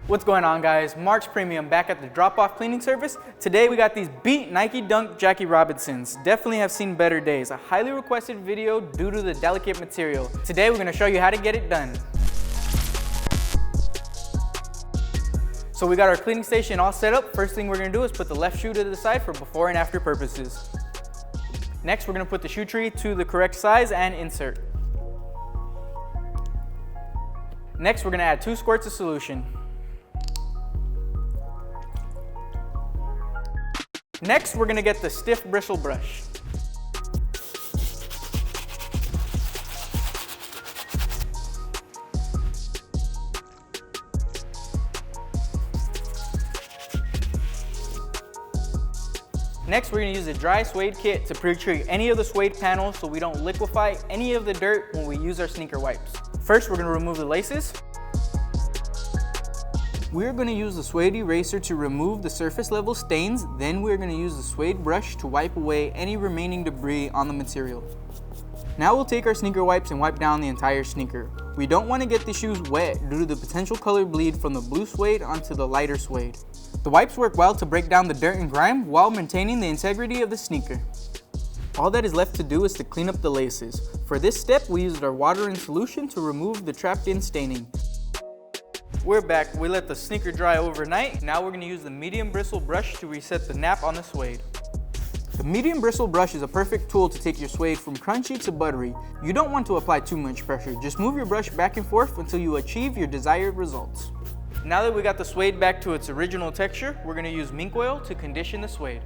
What's going on, guys? Mark's Premium back at the drop-off cleaning service. Today we got these beat Nike Dunk Jackie Robinsons. Definitely have seen better days. A highly requested video due to the delicate material. Today we're gonna show you how to get it done. So we got our cleaning station all set up. First thing we're gonna do is put the left shoe to the side for before and after purposes. Next, we're gonna put the shoe tree to the correct size and insert. Next, we're gonna add 2 squirts of solution. Next, we're gonna get the Stiff Bristle Brush. Next, we're gonna use a dry suede kit to pre-treat any of the suede panels so we don't liquefy any of the dirt when we use our sneaker wipes. First, we're gonna remove the laces. We're going to use the suede eraser to remove the surface level stains, then we're going to use the suede brush to wipe away any remaining debris on the material. Now we'll take our sneaker wipes and wipe down the entire sneaker. We don't want to get the shoes wet due to the potential color bleed from the blue suede onto the lighter suede. The wipes work well to break down the dirt and grime while maintaining the integrity of the sneaker. All that is left to do is to clean up the laces. For this step, we used our water and solution to remove the trapped in staining. We're back. We let the sneaker dry overnight. Now we're going to use the medium bristle brush to reset the nap on the suede. The medium bristle brush is a perfect tool to take your suede from crunchy to buttery. You don't want to apply too much pressure. Just move your brush back and forth until you achieve your desired results. Now that we got the suede back to its original texture, we're going to use mink oil to condition the suede.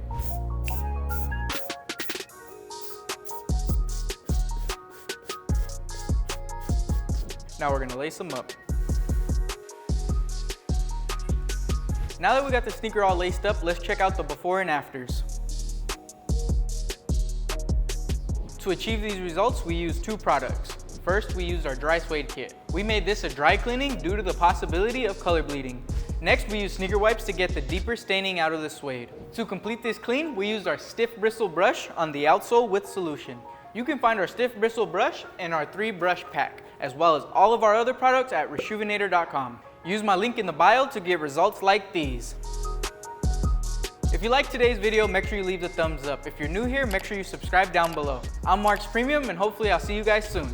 Now we're going to lace them up. Now that we got the sneaker all laced up, let's check out the before and afters. To achieve these results, we use 2 products. First, we used our dry suede kit. We made this a dry cleaning due to the possibility of color bleeding. Next, we used sneaker wipes to get the deeper staining out of the suede. To complete this clean, we used our Stiff Bristle Brush on the outsole with solution. You can find our Stiff Bristle Brush in our 3 brush pack, as well as all of our other products at reshoevn8er.com. Use my link in the bio to get results like these. If you liked today's video, make sure you leave the thumbs up. If you're new here, make sure you subscribe down below. I'm Mark's Premium, and hopefully I'll see you guys soon.